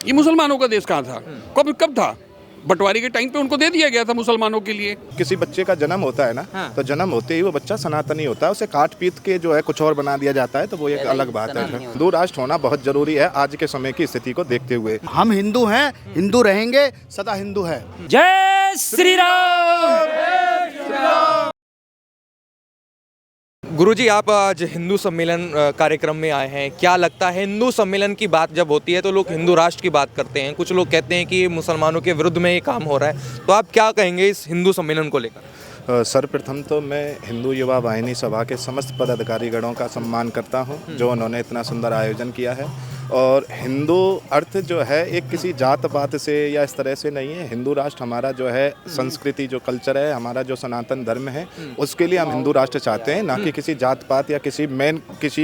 ये मुसलमानों का देश कहाँ था? कब कब था? बंटवारे के टाइम पे उनको दे दिया गया था मुसलमानों के लिए। किसी बच्चे का जन्म होता है ना, तो जन्म होते ही वो बच्चा सनातनी होता है, उसे काट पीट के जो है कुछ और बना दिया जाता है, तो वो एक अलग बात है। हिंदू राष्ट्र होना बहुत जरूरी है आज के समय की स्थिति को देखते हुए। हम हिंदू हैं, हिंदू रहेंगे, सदा हिंदू है। जय श्री राम। गुरुजी, आप आज हिंदू सम्मेलन कार्यक्रम में आए हैं, क्या लगता है हिंदू सम्मेलन की बात जब होती है तो लोग हिंदू राष्ट्र की बात करते हैं, कुछ लोग कहते हैं कि मुसलमानों के विरुद्ध में ये काम हो रहा है, तो आप क्या कहेंगे इस हिंदू सम्मेलन को लेकर? सर्वप्रथम तो मैं हिंदू युवा वाहिनी सभा के समस्त पदाधिकारीगणों का सम्मान करता हूं, जो उन्होंने इतना सुंदर आयोजन किया है। और हिंदू अर्थ जो है एक किसी जात पात से या इस तरह से नहीं है। हिंदू राष्ट्र हमारा जो है संस्कृति, जो कल्चर है, हमारा जो सनातन धर्म है, उसके लिए हम हिंदू राष्ट्र चाहते हैं, ना कि किसी जात पात या किसी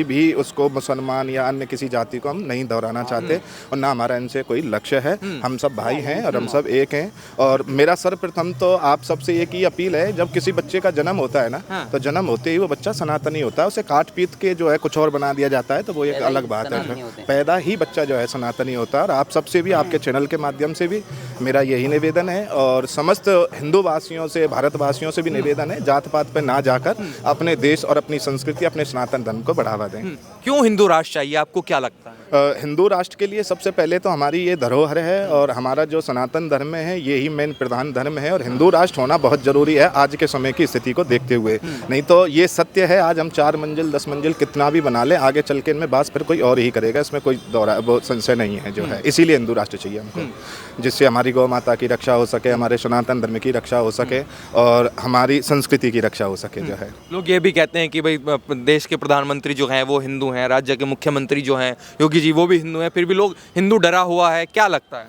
भी उसको मुसलमान या अन्य किसी जाति को हम नहीं दोहराना चाहते, और ना हमारा इनसे कोई लक्ष्य है। हम सब भाई हैं और हम सब एक हैं। और मेरा सर्वप्रथम तो आप सबसे एक ही अपील है, जब किसी बच्चे का जन्म होता है ना, तो जन्म होते ही वो बच्चा सनातनी होता है, उसे काट पीट के जो है कुछ और बना दिया जाता है, तो वो एक अलग बात है। पैदा ही बच्चा जो है सनातनी होता है। और आप सबसे भी, आपके चैनल के माध्यम से भी मेरा यही निवेदन है, और समस्त हिंदू वासियों से, भारतवासियों से भी निवेदन है, जात पात पे ना जाकर अपने देश और अपनी संस्कृति, अपने सनातन धर्म को बढ़ावा दें। क्यों हिंदू राष्ट्र चाहिए, आपको क्या लगता है? हिंदू राष्ट्र के लिए सबसे पहले तो हमारी ये धरोहर है, और हमारा जो सनातन धर्म है यही मेन प्रधान धर्म है, और हिंदू राष्ट्र होना बहुत ज़रूरी है आज के समय की स्थिति को देखते हुए। नहीं तो ये सत्य है, आज हम 4 मंजिल 10 मंजिल कितना भी बना लें, आगे चल के इनमें बात फिर कोई और ही करेगा, इसमें कोई वो संशय नहीं है जो है। इसीलिए हिंदू राष्ट्र चाहिए हमको, जिससे हमारी गौ माता की रक्षा हो सके, हमारे सनातन धर्म की रक्षा हो सके, और हमारी संस्कृति की रक्षा हो सके जो है। लोग ये भी कहते हैं कि भाई देश के प्रधानमंत्री जो हैं वो हिंदू हैं, राज्य के मुख्यमंत्री जो हैं योगी जी वो भी हिंदू हैं, फिर भी लोग हिंदू डरा हुआ है, क्या लगता है?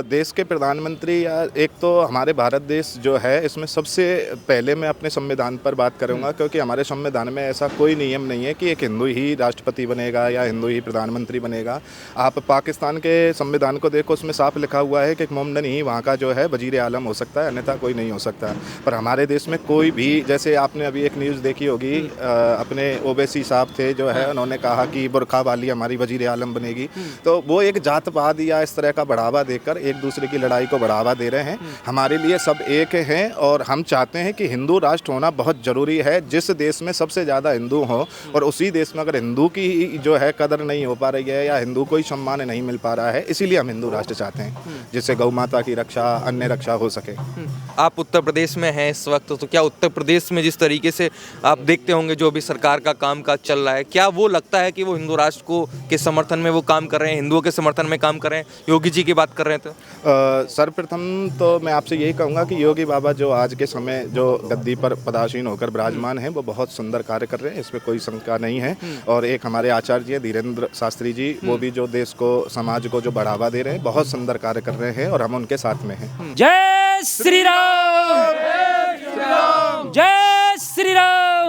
देश के प्रधानमंत्री, या एक तो हमारे भारत देश जो है, इसमें सबसे पहले मैं अपने संविधान पर बात करूंगा, क्योंकि हमारे संविधान में ऐसा कोई नियम नहीं है कि एक हिंदू ही राष्ट्रपति बनेगा या हिंदू ही प्रधानमंत्री बनेगा। आप पाकिस्तान के संविधान को देखो, उसमें साफ लिखा हुआ है कि एक मोमडन ही वहाँ का जो है वजीर आलम हो सकता है, अन्यथा कोई नहीं हो सकता। पर हमारे देश में कोई भी, जैसे आपने अभी एक न्यूज़ देखी होगी, अपने ओवैसी साहब थे जो है, उन्होंने कहा कि बुरखा वाली हमारी वजीर आलम बनेगी, तो वो एक जातवाद या इस तरह का बढ़ावा देकर एक दूसरे की लड़ाई को बढ़ावा दे रहे हैं। हमारे लिए सब एक हैं, और हम चाहते हैं कि हिंदू राष्ट्र होना बहुत ज़रूरी है। जिस देश में सबसे ज़्यादा हिंदू हो, और उसी देश में अगर हिंदू की जो है कदर नहीं हो पा रही है या हिंदू को ही सम्मान नहीं मिल पा रहा है, इसीलिए हम हिंदू राष्ट्र चाहते हैं, जिससे गौ माता की रक्षा, अन्य रक्षा हो सके। आप उत्तर प्रदेश में हैं इस वक्त, तो क्या उत्तर प्रदेश में जिस तरीके से आप देखते होंगे जो भी सरकार का कामकाज चल रहा है, क्या वो लगता है कि वो हिंदू राष्ट्र को के समर्थन में वो काम कर रहे हैं, हिंदुओं के समर्थन में काम कर रहे हैं, योगी जी की बात कर रहे हैं? तो सर्वप्रथम तो मैं आपसे यही कहूँगा कि योगी बाबा जो आज के समय जो गद्दी पर पदासीन होकर विराजमान हैं, वो बहुत सुंदर कार्य कर रहे हैं, इसमें कोई शंका नहीं है। और एक हमारे आचार्य जी धीरेन्द्र शास्त्री जी, वो भी जो देश को, समाज को जो बढ़ावा दे रहे हैं, बहुत सुंदर कार्य कर रहे हैं, और हम उनके साथ में हैं। जय श्री राम, जय श्री राम, जय श्री राम,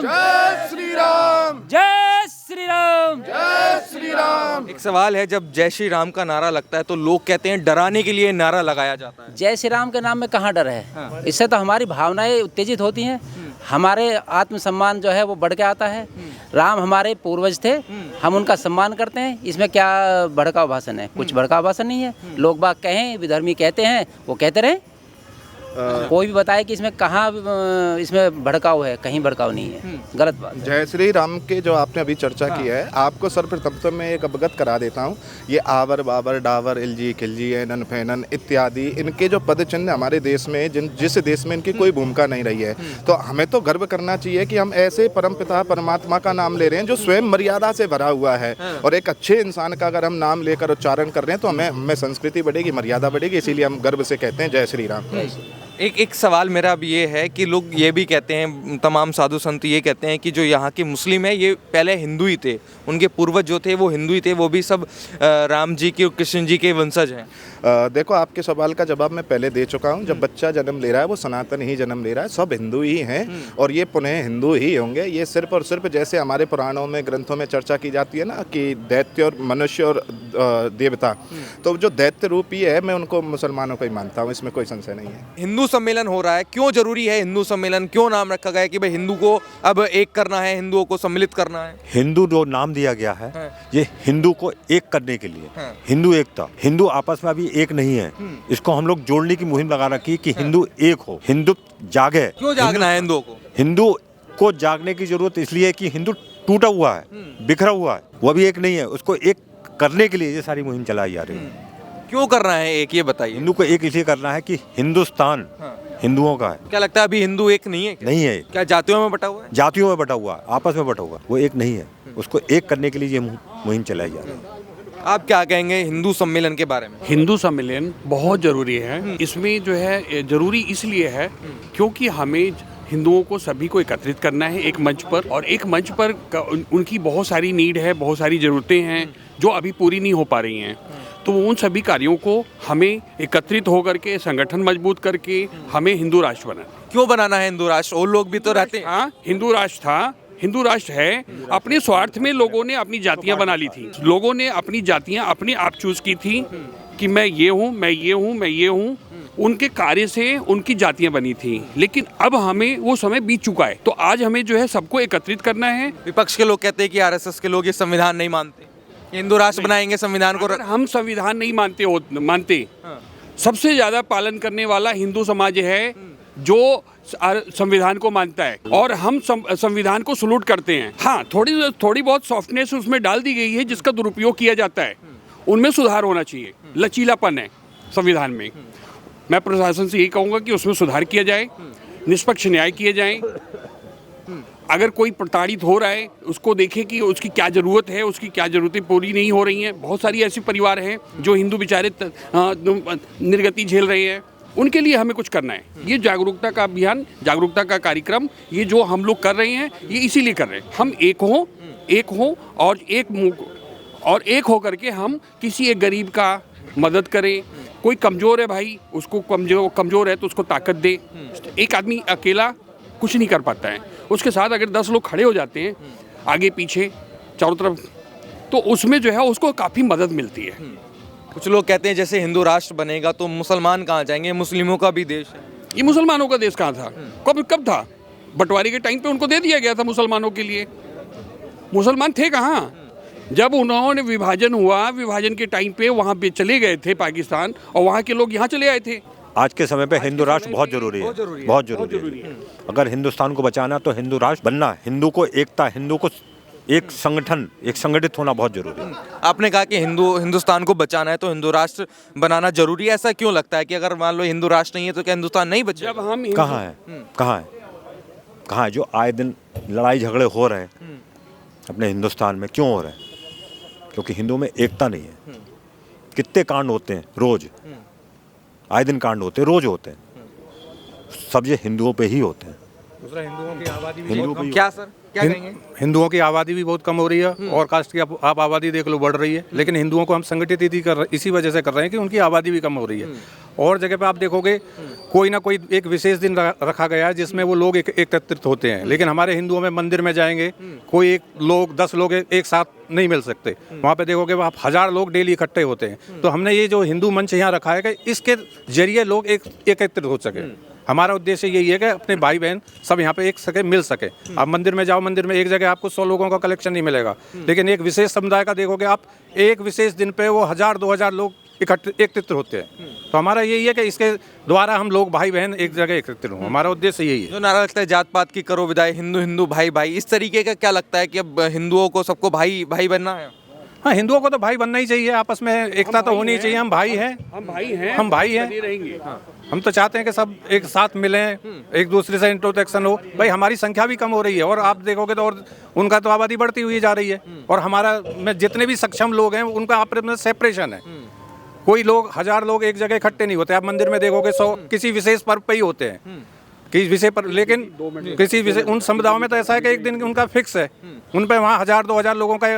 जय श्री राम, जय श्री राम। एक सवाल है, जब जय श्री राम का नारा लगता है तो लोग कहते हैं डराने के लिए नारा लगाया जाता है। जय श्री राम के नाम में कहाँ डर है? इससे तो हमारी भावनाएं उत्तेजित होती हैं, हमारे आत्मसम्मान जो है वो बढ़ के आता है। राम हमारे पूर्वज थे, हम उनका सम्मान करते हैं, इसमें क्या भड़काऊ भाषण है? कुछ भड़काऊ भाषण नहीं है। लोग बाग कहें, विधर्मी कहते हैं, वो कहते रहें, कोई भी बताए कि इसमें कहाँ इसमें भड़काव है, कहीं भड़काव नहीं है, गलत बात। जय श्री राम के जो आपने अभी चर्चा की है, आपको सर्वप्रथम तो मैं एक अवगत करा देता हूँ। ये आवर बाबर डावर इलजी खिलजी एनन फैनन इत्यादि, इनके जो पद चिन्ह हमारे देश में, जिस देश में इनकी कोई भूमिका नहीं रही है, तो हमें तो गर्व करना चाहिए कि हम ऐसे परमपिता परमात्मा का नाम ले रहे हैं जो स्वयं मर्यादा से भरा हुआ है, और एक अच्छे इंसान का अगर हम नाम लेकर उच्चारण कर रहे हैं तो हमें संस्कृति बढ़ेगी, मर्यादा बढ़ेगी, इसीलिए हम गर्व से कहते हैं जय श्री राम। एक सवाल मेरा अब ये है कि लोग ये भी कहते हैं, तमाम साधु संत ये कहते हैं कि जो यहाँ के मुस्लिम है ये पहले हिंदू ही थे, उनके पूर्वज जो थे वो हिंदू ही थे, वो भी सब राम जी के और कृष्ण जी के वंशज हैं। देखो, आपके सवाल का जवाब मैं पहले दे चुका हूँ। जब बच्चा जन्म ले रहा है वो सनातन ही जन्म ले रहा है, सब हिंदू ही हैं, और ये पुनः हिंदू ही होंगे। ये सिर्फ और सिर्फ जैसे हमारे पुराणों में, ग्रंथों में चर्चा की जाती है ना कि दैत्य और मनुष्य और देवता, तो जो दैत्य रूप ही है, मैं उनको मुसलमानों को ही मानता हूँ, इसमें कोई संशय नहीं है। हिंदू हिंदू सम्मेलन हो रहा है, क्यों जरूरी है हिंदू सम्मेलन, क्यों नाम रखा गया है कि भाई हिंदू को अब एक करना है, हिंदुओं को सम्मिलित करना है? हिंदू जो नाम दिया गया है ये हिंदू को एक करने के लिए, हिंदू एकता। हिंदू आपस में अभी एक नहीं है, इसको हम लोग जोड़ने की मुहिम लगा रखी है कि हिंदू एक हो, हिंदू जागे। क्यों जागना है हिंदुओं को? हिंदू को जागने की जरूरत इसलिए है कि हिंदू टूटा हुआ है, बिखरा हुआ है, वो भी एक नहीं है, उसको एक करने के लिए ये सारी मुहिम चलाई जा रही है। क्यों करना है एक, ये बताइए। हिंदू को एक इसलिए करना है कि हिंदुस्तान हिंदुओं का है। क्या लगता है अभी हिंदू एक नहीं है क्या? नहीं है, क्या जातियों में बटा हुआ है? जातियों में बटा हुआ है, आपस में बटा हुआ है, वो एक नहीं है, उसको एक करने के लिए ये मुहिम चलाई जा रही है। आप क्या कहेंगे हिंदू सम्मेलन के बारे में? हिंदू सम्मेलन बहुत ज़रूरी है। इसमें जो है ज़रूरी इसलिए है क्योंकि हमें हिंदुओं को सभी को एकत्रित करना है एक मंच पर, और एक मंच पर उनकी बहुत सारी नीड है, बहुत सारी ज़रूरतें हैं जो अभी पूरी नहीं हो पा रही हैं। तो उन सभी कार्यों को हमें एकत्रित होकर के, संगठन मजबूत करके हमें हिंदू राष्ट्र बनाना। क्यों बनाना है हिंदू राष्ट्र? और लोग भी तो रहते हैं। हाँ, हिंदू राष्ट्र था, हिंदू राष्ट्र है। अपने स्वार्थ में लोगों ने अपनी जातियां बना ली थी, लोगों ने अपनी जातियां अपने आप चूज की थी कि मैं ये हूँ, मैं ये हूँ, मैं ये हूँ। उनके कार्य से उनकी जातियां बनी थी, लेकिन अब हमें वो समय बीत चुका है। तो आज हमें जो है सबको एकत्रित करना है। विपक्ष के लोग कहते हैं कि आरएसएस के लोग ये संविधान नहीं मानते, हिंदू राष्ट्र बनाएंगे संविधान को। अगर हम संविधान नहीं मानते सबसे ज्यादा पालन करने वाला हिंदू समाज है जो संविधान को मानता है, और हम संविधान को सलूट करते हैं। हाँ, थोड़ी बहुत सॉफ्टनेस उसमें डाल दी गई है जिसका दुरुपयोग किया जाता है, उनमें सुधार होना चाहिए। लचीलापन है संविधान में। मैं प्रशासन से यही कहूँगा कि उसमें सुधार किया जाए, निष्पक्ष न्याय किए जाए। अगर कोई प्रताड़ित हो रहा है उसको देखें कि उसकी क्या ज़रूरत है, उसकी क्या ज़रूरतें पूरी नहीं हो रही हैं। बहुत सारी ऐसे परिवार हैं जो हिंदू बेचारे निर्गति झेल रहे हैं, उनके लिए हमें कुछ करना है। ये जागरूकता का अभियान, जागरूकता का कार्यक्रम, ये जो हम लोग कर रहे हैं ये इसीलिए कर रहे हैं। हम एक हों और एक हो करके हम किसी एक गरीब का मदद करें। कोई कमज़ोर है भाई, उसको कमज़ोर है तो उसको ताकत दे। एक आदमी अकेला कुछ नहीं कर पाता है, उसके साथ अगर 10 लोग खड़े हो जाते हैं आगे पीछे चारों तरफ, तो उसमें जो है उसको काफ़ी मदद मिलती है। कुछ लोग कहते हैं जैसे हिंदू राष्ट्र बनेगा तो मुसलमान कहाँ जाएंगे, मुस्लिमों का भी देश है। ये मुसलमानों का देश कहाँ था? कब था? बंटवारे के टाइम पे उनको दे दिया गया था मुसलमानों के लिए। मुसलमान थे कहाँ? जब उन्होंने विभाजन हुआ, विभाजन के टाइम पे वहाँ पे चले गए थे पाकिस्तान, और वहाँ के लोग यहाँ चले आए थे। आज के समय पे हिंदू राष्ट्र बहुत जरूरी है, बहुत जरूरी है। अगर हिंदुस्तान को बचाना तो हिंदू राष्ट्र बनना, हिंदू को एकता, हिंदू को एक संगठन, एक संगठित होना बहुत जरूरी है। आपने कहा कि हिंदुस्तान को बचाना है तो हिंदू राष्ट्र बनाना जरूरी है। ऐसा क्यों लगता है कि अगर मान लो हिंदू राष्ट्र नहीं है तो क्या हिंदुस्तान नहीं बचेगा? जब हम कहाँ है जो आए दिन लड़ाई झगड़े हो रहे हैं अपने हिंदुस्तान में, क्यों हो रहे हैं? क्योंकि हिंदू में एकता नहीं है। कितने कांड होते हैं रोज, आए दिन कांड होते हैं, रोज होते हैं, सब ये हिंदुओं पे ही होते हैं। दूसरा हिंदुओं की आबादी भी हिंदुओं पे ही क्या सर, क्या कहेंगे? हिंदुओं की आबादी भी बहुत कम हो रही है, और कास्ट की आप आबादी देख लो बढ़ रही है, लेकिन हिंदुओं को हम संगठित इसी वजह से कर रहे हैं कि उनकी आबादी भी कम हो रही है। और जगह पे आप देखोगे कोई ना कोई एक विशेष दिन रखा गया है जिसमें वो लोग एकत्रित होते हैं, लेकिन हमारे हिंदुओं में मंदिर में जाएंगे कोई 10 लोग एक साथ नहीं मिल सकते। वहाँ पे देखोगे आप 1000 लोग डेली इकट्ठे होते हैं। तो हमने ये जो हिंदू मंच यहाँ रखा है कि इसके जरिए लोग एकत्रित हो सके। हमारा उद्देश्य यही है कि अपने भाई बहन सब यहाँ पे एक सके, मिल सके। आप मंदिर में जाओ, मंदिर में एक जगह आपको 100 लोगों का कलेक्शन नहीं मिलेगा, लेकिन एक विशेष समुदाय का देखोगे आप, एक विशेष दिन पे वो 1000-2000 लोग एकत्रित होते हैं। तो हमारा यही है कि इसके द्वारा हम लोग भाई बहन एक जगह एकत्रित हों। हमारा उद्देश्य यही है। जो नारा लगता है जात पात की करो विदाई, हिंदू हिंदू भाई भाई, इस तरीके का क्या लगता है कि अब हिंदुओं को सबको भाई भाई बनना है? हाँ, हिंदुओं को तो भाई बनना ही चाहिए, आपस में एकता तो होनी चाहिए। हम भाई हैं, हम भाई हैं। रहेंगे। हम तो चाहते हैं कि सब एक साथ मिलें, एक दूसरे से इंट्रोटेक्शन हो। भाई हमारी संख्या भी कम हो रही है, और आप देखोगे तो और उनका तो आबादी बढ़ती हुई जा रही है, और हमारा में जितने भी सक्षम लोग हैं उनका आपस में सेपरेशन है। कोई लोग 1000 लोग एक जगह इकट्ठे नहीं होते। आप मंदिर में देखोगे 100 किसी विशेष पर्व पे ही होते हैं, किसी विषय पर, लेकिन किसी विषय उन समुदायों में तो ऐसा है कि एक दिन उनका फिक्स है, उन पे वहाँ 1000-2000 लोगों का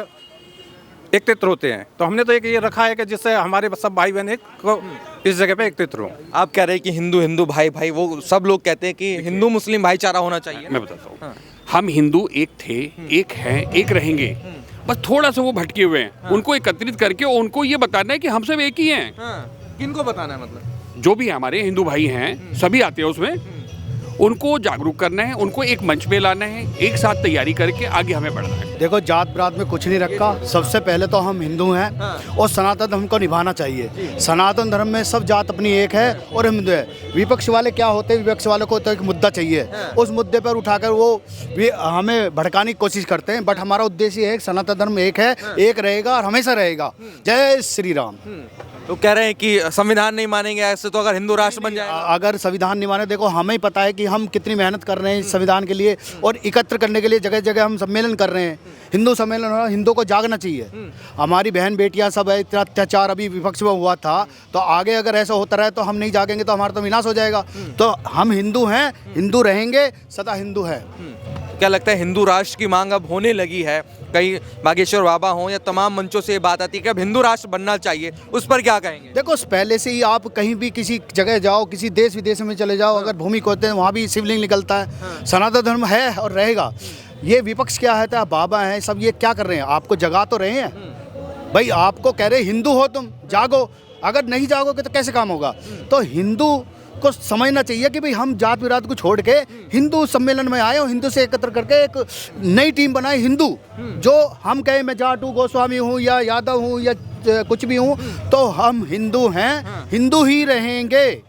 एकत्रित होते हैं। तो हमने तो एक ये रखा है कि जिससे हमारे सब भाई बहन इस जगह पे एकत्रित हो। आप कह रहे हैं कि हिंदू हिंदू भाई भाई, वो सब लोग कहते हैं कि हिंदू मुस्लिम भाईचारा होना चाहिए। मैं बताता हूँ, हम हिंदू एक थे, एक हैं, एक रहेंगे। बस थोड़ा सा वो भटके हुए हैं, उनको एकत्रित करके उनको ये बताना है कि हम सब एक ही हैं। किनको बताना है मतलब? जो भी हमारे हिंदू भाई हैं सभी आते हैं उसमें, उनको जागरूक करना है, उनको एक मंच पे लाना है, एक साथ तैयारी करके आगे हमें बढ़ना है। देखो जात ब्रात में कुछ नहीं रखा, सबसे पहले तो हम हिंदू हैं और सनातन धर्म को निभाना चाहिए। सनातन धर्म में सब जात अपनी एक है और हम हिंदू है। विपक्ष वाले क्या होते हैं, विपक्ष वालों को तो एक मुद्दा चाहिए, उस मुद्दे पर उठाकर वो हमें भड़काने की कोशिश करते हैं, बट हमारा उद्देश्य ये है कि सनातन धर्म एक है, एक रहेगा और हमेशा रहेगा। जय श्री राम। तो कह रहे हैं कि संविधान नहीं मानेंगे ऐसे तो अगर हिंदू राष्ट्र बन जाए, अगर संविधान नहीं माने, देखो हमें पता है कि हम कितनी मेहनत कर रहे हैं इस संविधान के लिए और एकत्र करने के लिए जगह जगह हम सम्मेलन कर रहे हैं। हिंदू सम्मेलन हो रहा है, हिंदू को जागना चाहिए। हमारी बहन बेटियां सब है, इतना अत्याचार अभी विपक्ष में हुआ था, तो आगे अगर ऐसा होता रहे तो हम नहीं जागेंगे तो हमारा तो विनाश हो जाएगा। तो हम हिंदू हैं, हिंदू रहेंगे, सदा हिंदू है। क्या लगता है हिंदू राष्ट्र की मांग अब होने लगी है? कहीं बागेश्वर बाबा हों या तमाम मंचों से ये बात आती है कि अब हिंदू राष्ट्र बनना चाहिए, उस पर क्या कहेंगे? देखो पहले से ही आप कहीं भी किसी जगह जाओ, किसी देश विदेश में चले जाओ, अगर भूमि होते हैं वहाँ भी शिवलिंग निकलता है। सनातन धर्म है और रहेगा। ये विपक्ष क्या है, तो बाबा हैं सब, ये क्या कर रहे हैं? आपको जगा तो रहे हैं भाई, आपको कह रहे हिंदू हो तुम, जागो। अगर नहीं जागोगे तो कैसे काम होगा? तो हिंदू को समझना चाहिए कि भाई हम जात विरात को छोड़ के हिंदू सम्मेलन में आए और हिंदू से एकत्र करके एक नई टीम बनाए हिंदू। जो हम कहें मैं जाट हूँ, गोस्वामी हूँ या यादव हूँ या कुछ भी हूँ, तो हम हिंदू हैं, हिंदू ही रहेंगे।